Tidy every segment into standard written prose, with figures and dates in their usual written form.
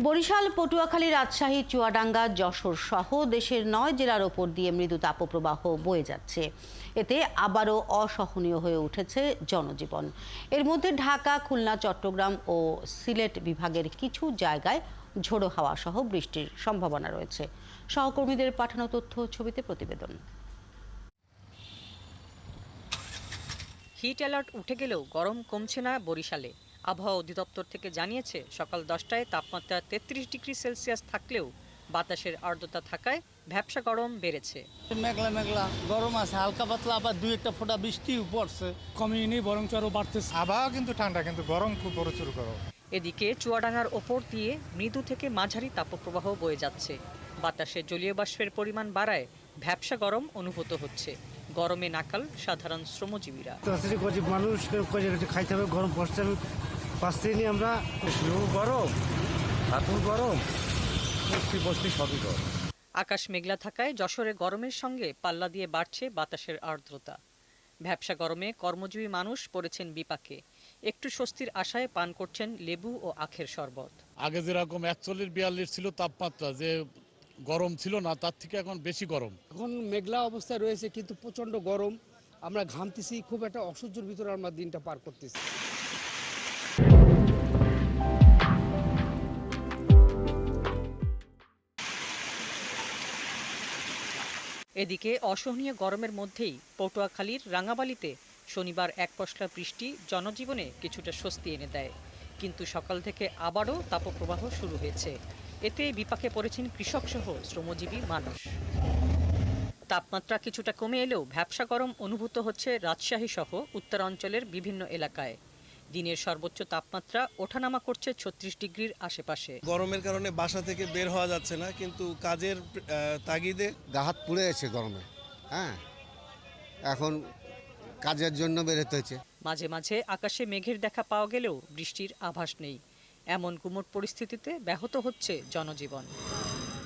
বরিশাল, পটুয়াখালী, রাজশাহী, চুয়াডাঙ্গা, যশোর সহ দেশের ৯ জেলার ওপর দিয়ে মৃদু তাপপ্রবাহ বয়ে যাচ্ছে। এতে আবারও অসহনীয় হয়ে উঠেছে জনজীবন। এর মধ্যে ঢাকা, খুলনা, চট্টগ্রাম ও সিলেট বিভাগের কিছু জায়গায় ঝোড়ো হাওয়া সহ বৃষ্টির সম্ভাবনা রয়েছে। সহকর্মীদের পাঠানো তথ্য ছবিতে প্রতিবেদন। হিট অ্যালার্ট উঠে গেলেও গরম কমছে না বরিশালে। আবহাওয়া অধিদপ্তর থেকে জানিয়েছে, সকাল 10টায় তাপমাত্রা 33 ডিগ্রি সেলসিয়াস থাকলেও বাতাসের আর্দ্রতা থাকায় ভ্যাপসা গরম বেড়েছে। মেঘলা মেঘলা গরম আছে, হালকা পাতলা, আবার দুই একটা ফোঁটা বৃষ্টিও পড়ছে। কমিয়ে বরং আরো বাড়তেছে। আবহাওয়া কিন্তু ঠান্ডা, কিন্তু গরম খুব প্রচুর গরম। এদিকে চুয়াডাঙ্গার ওপর দিয়ে মৃদু থেকে মাঝারি তাপপ্রবাহ বয়ে যাচ্ছে। বাতাসে জলীয় বাষ্পের পরিমাণ বাড়ায় ভ্যাপসা গরম অনুভূত হচ্ছে। গরমে নাকাল সাধারণ শ্রমজীবীরা। গরিব মানুষ খাইতে হবে, গরম পড়ছে, পাচ্ছি আমরা গরম, হাতুর গরম, বস্তি সবই গরম। আকাশ মেঘলা থাকায় যশোরে গরমের সঙ্গে পাল্লা দিয়ে বাড়ছে বাতাসের আর্দ্রতা। ভ্যাপসা গরমে কর্মজীবী মানুষ পড়েছেন বিপাকে। একটু স্বস্তির আশায় পান করছেন লেবু ও আখের শরবত। আগে যেরকম 41-42 ছিল তাপমাত্রা, যে গরম ছিল না, তার থেকে এখন বেশি গরম। এখন মেঘলা অবস্থায় রয়েছে, কিন্তু প্রচন্ড গরম, আমরা ঘামতেছি, খুব একটা অসহ্যের ভিতরে আমরা দিনটা পার করতেছি। এদিকে অসহনীয় গরমের মধ্যেই পটুয়াখালীর রাঙাবালিতে শনিবার এক পশলা বৃষ্টি জনজীবনে কিছুটা স্বস্তি এনে দেয়। কিন্তু সকাল থেকে আবারও তাপপ্রবাহ শুরু হয়েছে। এতে বিপাকে পড়েছেন কৃষক সহ শ্রমজীবী মানুষ। তাপমাত্রা কিছুটা কমে এলেও ভ্যাপসা গরম অনুভূত হচ্ছে রাজশাহী সহ উত্তরাঞ্চলের বিভিন্ন এলাকায়। দিনের সর্বোচ্চ তাপমাত্রা ওঠানামা করছে 36 ডিগ্রির আশেপাশে। গরমের কারণে বাসা থেকে বের হওয়া যাচ্ছে না, কিন্তু কাজের তাগিদে গা হাত পুড়ে গেছে গরমে। এখন কাজের জন্য বেরোতে হয়েছে। মাঝে মাঝে আকাশে মেঘের দেখা পাওয়া গেলেও বৃষ্টির আভাস নেই। এমন গুমোট পরিস্থিতিতে ব্যাহত হচ্ছে জনজীবন।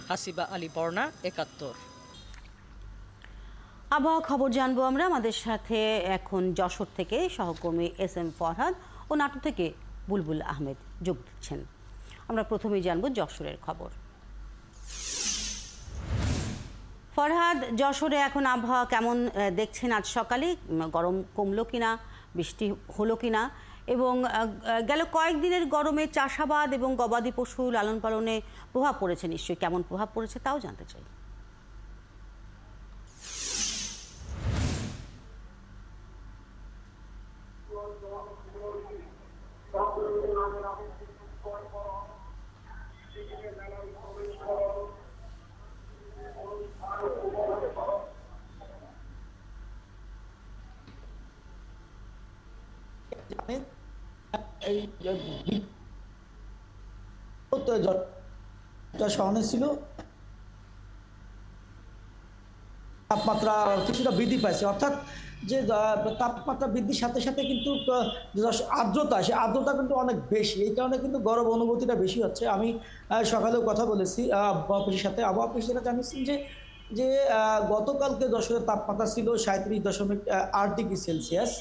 হাসিবা আলী বর্ণা, ৭১। আবহাওয়া খবর জানবো আমরা। আমাদের সাথে এখন যশোর থেকে সহকর্মী SM ফরহাদ ও নাটোর থেকে বুলবুল আহমেদ যোগ দিচ্ছেন। আমরা প্রথমেই জানবো যশোরের খবর। ফরহাদ, যশোরে এখন আবহাওয়া কেমন দেখছেন? আজ সকালে গরম কমলো কিনা, বৃষ্টি হলো কিনা, এবং গেল কয়েকদিনের গরমে চাষাবাদ এবং গবাদি পশু লালন পালনে প্রভাব পড়েছে নিশ্চয়ই। কেমন প্রভাব পড়েছে তাও জানতে চাই। সহনে ছিল, তাপমাত্রা কিছুটা বৃদ্ধি পাইছে, অর্থাৎ যে তাপমাত্রা বৃদ্ধির সাথে সাথে কিন্তু আর্দ্রতা, সেই আর্দ্রতা কিন্তু অনেক বেশি। এই কারণে কিন্তু গরম অনুভূতিটা বেশি হচ্ছে। আমি সকালেও কথা বলেছি আবহাওয়া অফিসের সাথে। আবহাওয়া অফিস যেটা জানিয়েছেন যে গতকালকে যশোরের তাপমাত্রা ছিল 37.8 ডিগ্রি সেলসিয়াস।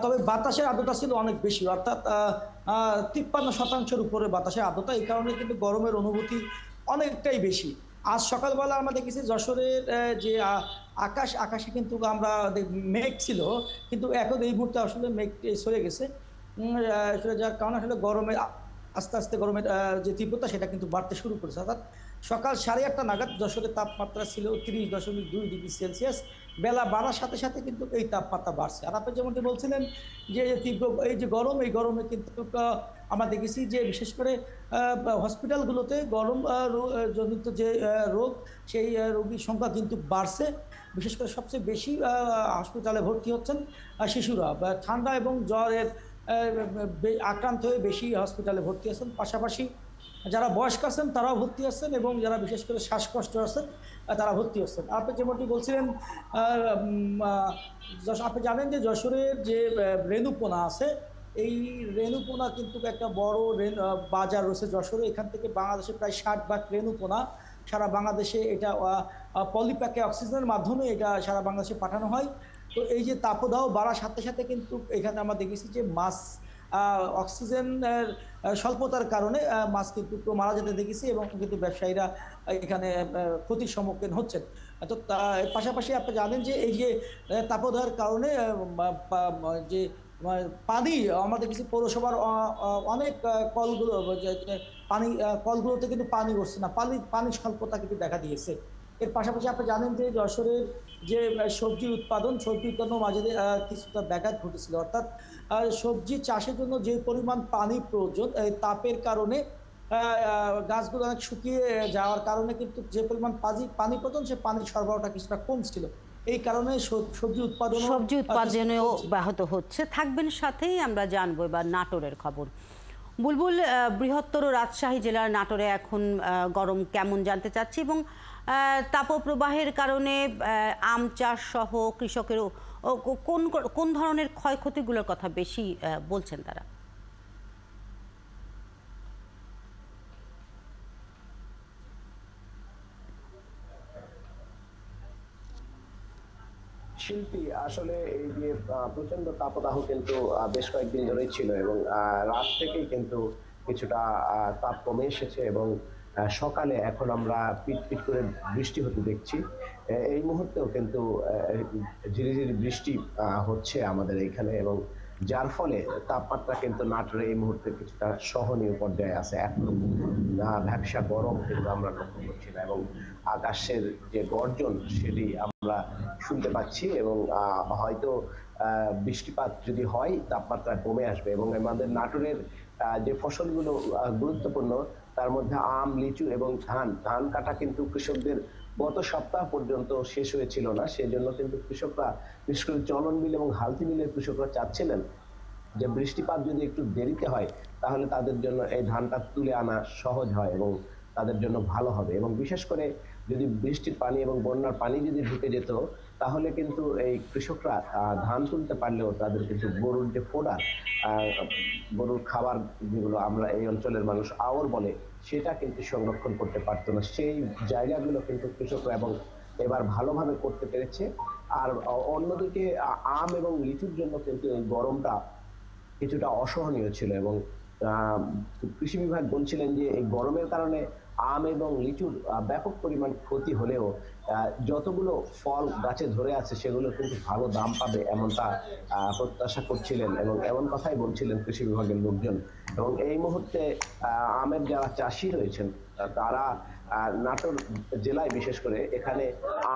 তবে বাতাসের আর্দ্রতা ছিল অনেক বেশি, অর্থাৎ 53% উপরে বাতাসের আর্দ্রতা। এই কারণে কিন্তু গরমের অনুভূতি অনেকটাই বেশি। আজ সকালবেলা আমরা দেখেছি যশোরের যে আকাশে কিন্তু আমরা মেঘ ছিল, কিন্তু এখন এই মুহূর্তে আসলে মেঘ সরে গেছে। যার কারণে আসলে গরমের আস্তে আস্তে গরমের যে তীব্রতা সেটা কিন্তু বাড়তে শুরু করেছে। অর্থাৎ সকাল 8:30 নাগাদ যশোরের তাপমাত্রা ছিল 30.2 ডিগ্রি সেলসিয়াস। বেলা বাড়ার সাথে সাথে কিন্তু এই তাপমাত্রা বাড়ছে। আর আপনি যেমনটি বলছিলেন যে তীব্র এই যে গরম, এই গরমে কিন্তু আমরা দেখেছি যে বিশেষ করে হসপিটালগুলোতে গরম জনিত যে রোগ, সেই রোগীর সংখ্যা কিন্তু বাড়ছে। বিশেষ করে সবচেয়ে বেশি হসপিটালে ভর্তি হচ্ছেন শিশুরা। ঠান্ডা এবং জ্বরের আক্রান্ত হয়ে বেশি হসপিটালে ভর্তি আছেন। পাশাপাশি যারা বয়স্ক আছেন তারাও ভর্তি আছেন, এবং যারা বিশেষ করে শ্বাসকষ্ট আছেন তারা ভর্তি হচ্ছেন। আপনি যেমনটি বলছিলেন, আপনি জানেন যে যশোরের যে রেণুপোনা আছে, এই রেণুপোনা কিন্তু একটা বড় বাজার রয়েছে যশোরে। এখান থেকে বাংলাদেশে প্রায় 60 ভাগ রেণুপোনা সারা বাংলাদেশে এটা পলিপ্যাকে অক্সিজেনের মাধ্যমে এটা সারা বাংলাদেশে পাঠানো হয়। তো এই যে তাপদাহ বাড়ার সাথে সাথে কিন্তু এখানে আমরা দেখেছি যে মাছ অক্সিজেনের স্বল্পতার কারণে মাছ কিন্তু মারা যেতে দেখেছি এবং কিন্তু ব্যবসায়ীরা এখানে ক্ষতির সম্মুখীন হচ্ছেন। তো এর পাশাপাশি আপনি জানেন যে এই যে তাপদাহের কারণে যে পানি আমরা দেখেছি পৌরসভার অনেক কলগুলো পানি কলগুলোতে কিন্তু পানি উঠছে না, পানির স্বল্পতা কিন্তু দেখা দিয়েছে। এর পাশাপাশি আপনি জানেন যে যশোরের যে সবজি উৎপাদন মাঝে কিছুটা ব্যাঘাত ঘটেছিল, অর্থাৎ সবজি চাষের জন্য যে পরিমাণ পানি প্রয়োজন তাপের কারণে গাছগুলো অনেক শুকিয়ে যাওয়ার কারণে কিন্তু যে পরিমাণ পানি প্রয়োজন সে পানির সরবরাহটা কিছুটা কমছিল। এই কারণে সবজি উৎপাদনেও ব্যাহত হচ্ছে। থাকবেন সাথেই আমরা জানবো এবার নাটোরের খবর। বুলবুল, বৃহত্তর রাজশাহী জেলার নাটোরে এখন গরম কেমন জানতে চাচ্ছি, এবং তাপপ্রবাহের কারণে আম চাষ সহ কৃষকের কোন ধরনের ক্ষয়ক্ষতিগুলোর কথা বেশি বলছেন তারা? শিল্পী আসলে এই যে প্রচন্ড তাপদাহ কিন্তু বেশ কয়েকদিন ধরেই ছিল এবং রাত থেকেই কিন্তু কিছুটা তাপ কমে এসেছে এবং সকালে এখন আমরা পিট করে বৃষ্টি হতে দেখছি। এই মুহূর্তেও কিন্তু ঝিরিঝিরি বৃষ্টি হচ্ছে আমাদের এখানে এবং যার ফলে তাপমাত্রা কিন্তু নাটোরে এই মুহূর্তে কিছুটা সহনীয় পর্যায়ে আছে। এখন ভ্যাপসা গরম কিন্তু আমরা লক্ষ্য করছি না এবং আকাশের যে গর্জন সেটি আমরা শুনতে পাচ্ছি এবং হয়তো বৃষ্টিপাত যদি হয় তাপমাত্রা কমে আসবে এবং আমাদের নাটোরের যে ফসলগুলো গুরুত্বপূর্ণ তার মধ্যে আম, লিচু এবং ধান কাটা কিন্তু কৃষকদের গত সপ্তাহ পর্যন্ত শেষ হয়েছিল না। সেজন্য কিন্তু কৃষকরা, বিশেষ করে চলন মিল এবং হালতি মিলের কৃষকরা চাচ্ছিলেন যে বৃষ্টিপাত যদি একটু দেরিতে হয় তাহলে তাদের জন্য এই ধানটা তুলে আনা সহজ হয় এবং তাদের জন্য ভালো হবে। এবং বিশেষ করে যদি বৃষ্টির পানি এবং বন্যার পানি যদি ঢুকে যেত তাহলে কিন্তু এই কৃষকরা ধান তুলতে পারলেও তাদের কিন্তু গরুর যে ফোডার, গরুর খাবার যেগুলো আমরা এই অঞ্চলের মানুষ আওর বলে, সেটা কিন্তু সংরক্ষণ করতে পারতো না। সেই জায়গাগুলো কিন্তু কৃষকরা এবং এবার ভালোভাবে করতে পেরেছে। আর অন্যদিকে আম এবং লিচুর জন্য কিন্তু এই গরমটা কিছুটা অসহনীয় ছিল এবং কৃষি বিভাগ বলছিলেন যে এই গরমের কারণে আম এবং লিচুর ব্যাপক পরিমাণ ক্ষতি হলেও যতগুলো ফল গাছে ধরে আছে সেগুলো কিন্তু ভালো দাম পাবে এমনটা প্রত্যাশা করছিলেন এবং এমন কথাই বলছিলেন কৃষি বিভাগের লোকজন। এবং এই মুহূর্তে আমের যারা চাষি রয়েছেন তারা নাটোর জেলায় বিশেষ করে এখানে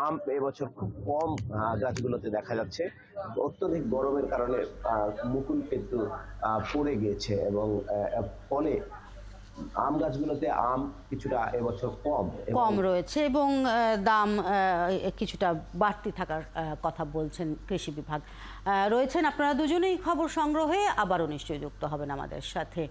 আম এবছর খুব কম গাছগুলোতে দেখা যাচ্ছে। অত্যধিক গরমের কারণে মুকুল কিন্তু পড়ে গিয়েছে এবং ফলে আম গাছগুলোতে আম কিছুটা এবছর কম রয়েছে এবং দাম কিছুটা বাড়তি থাকার কথা বলছেন কৃষি বিভাগ। রয়েছেন আপনারা দুজনেই খবর সংগ্রহে, আবারও নিশ্চয়ই যুক্ত হবেন আমাদের সাথে।